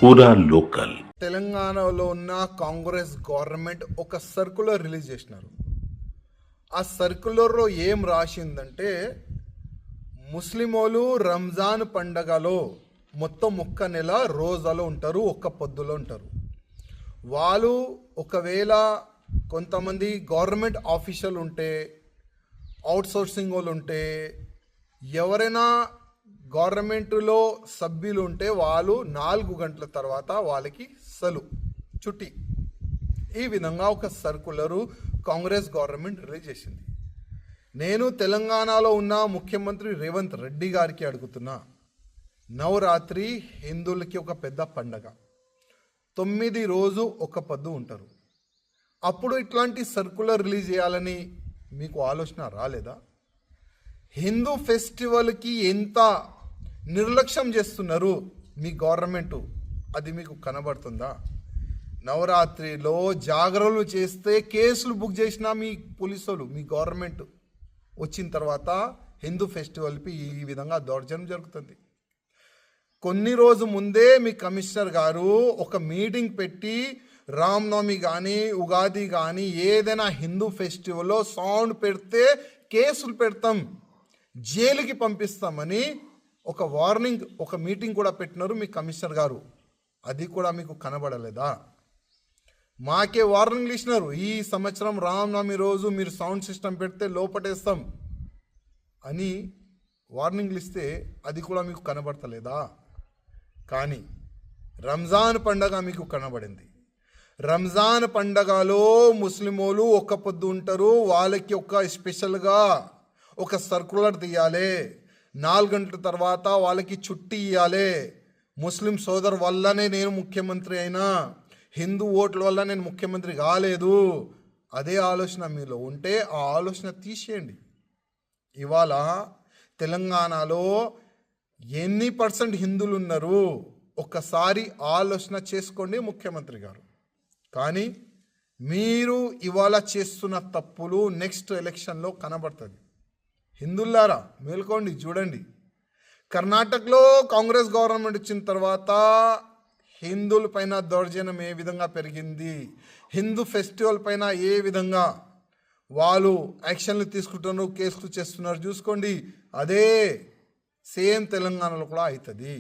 పూరా లోకల్. తెలంగాణలో ఉన్న కాంగ్రెస్ గవర్నమెంట్ ఒక సర్కులర్ రిలీజ్ చేసినారు. ఆ సర్కులర్లో ఏం రాసిందంటే, ముస్లిమోలు రంజాన్ పండగలో మొత్తం ఒక్క నెల రోజాలో ఉంటారు, ఒక్క పొద్దులో ఉంటారు. వాళ్ళు ఒకవేళ కొంతమంది గవర్నమెంట్ ఆఫీషియల్ ఉంటే, అవుట్సోర్సింగ్ వాళ్ళు ఉంటే, ఎవరైనా గవర్నమెంట్లో సభ్యులు ఉంటే వాళ్ళు 4 గంటల తర్వాత వాళ్ళకి సెలవు, చుట్టి. ఈ విధంగా ఒక సర్కులరు కాంగ్రెస్ గవర్నమెంట్ రిలీజ్ చేసింది. నేను తెలంగాణలో ఉన్న ముఖ్యమంత్రి రేవంత్ రెడ్డి గారికి అడుగుతున్నా, నవరాత్రి హిందువులకి ఒక పెద్ద పండగ, 9 రోజు ఒక పొద్దు ఉంటారు. అప్పుడు ఇట్లాంటి సర్కులర్ రిలీజ్ చేయాలని మీకు ఆలోచన రాలేదా? హిందూ ఫెస్టివల్కి ఎంత నిర్లక్ష్యం చేస్తున్నారు మీ గవర్నమెంటు, అది మీకు కనబడుతుందా? నవరాత్రిలో జాగరణలు చేస్తే కేసులు బుక్ చేసిన మీ పోలీసులు, మీ గవర్నమెంట్ వచ్చిన తర్వాత హిందూ ఫెస్టివల్కి ఈ విధంగా దౌర్జన్యం జరుగుతుంది. కొన్ని రోజు ముందే మీ కమిషనర్ గారు ఒక మీటింగ్ పెట్టి, రామనవమి కానీ ఉగాది కానీ ఏదైనా హిందూ ఫెస్టివల్లో సౌండ్ పెడితే కేసులు పెడతాం, జైలుకి పంపిస్తామని ఒక వార్నింగ్, ఒక మీటింగ్ కూడా పెట్టినారు మీ కమిషనర్ గారు. అది కూడా మీకు కనబడలేదా? మాకే వార్నింగ్లు ఇచ్చినారు, ఈ సంవత్సరం రామనవమి రోజు మీరు సౌండ్ సిస్టమ్ పెడితే లోపటేస్తాం అని వార్నింగ్లు ఇస్తే అది కూడా మీకు కనబడతలేదా? కానీ రంజాన్ పండగ మీకు కనబడింది. రంజాన్ పండగలో ముస్లిమోలు ఒక్క పొద్దు ఉంటారు, వాళ్ళకి ఒక స్పెషల్గా ఒక సర్కులర్ తీయాలి, 4 గంటల తర్వాత వాళ్ళకి చుట్టి ఇవ్వాలి. ముస్లిం సోదరు వల్లనే నేను ముఖ్యమంత్రి అయినా, హిందూ ఓట్ల వల్ల నేను ముఖ్యమంత్రి కాలేదు. అదే ఆలోచన మీలో ఉంటే ఆ ఆలోచన తీసేయండి. ఇవాళ తెలంగాణలో ఎన్ని % హిందువులు ఉన్నారు ఒక్కసారి ఆలోచన చేసుకోండి ముఖ్యమంత్రి గారు. కానీ మీరు ఇవాళ చేస్తున్న తప్పులు నెక్స్ట్ ఎలక్షన్లో కనబడుతుంది. హిందువులారా మేల్కోండి, చూడండి. కర్ణాటకలో కాంగ్రెస్ గవర్నమెంట్ వచ్చిన తర్వాత హిందువుల పైన దౌర్జన్యం ఏ విధంగా పెరిగింది, హిందూ ఫెస్టివల్ పైన ఏ విధంగా వాళ్ళు యాక్షన్లు తీసుకుంటున్నారు, కేసులు చేస్తున్నారు చూసుకోండి. అదే సేమ్ తెలంగాణలో కూడా అవుతుంది.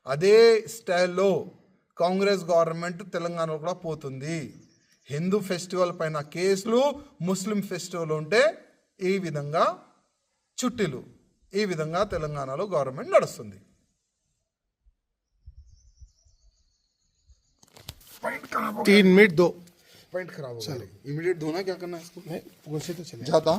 అదే స్టైల్లో కాంగ్రెస్ గవర్నమెంట్ తెలంగాణలో కూడా పోతుంది. హిందూ ఫెస్టివల్ పైన కేసులు, ముస్లిం ఫెస్టివల్ ఉంటే ఈ విధంగా చుట్టీలు, ఈ విధంగా తెలంగాణలో గవర్నమెంట్ నడుస్తుంది. 3 मिनट दो. पॉइंट खराब हो गया, इमीडिएट धोना क्या करना है इसको? नहीं, उनसे तो चले जाता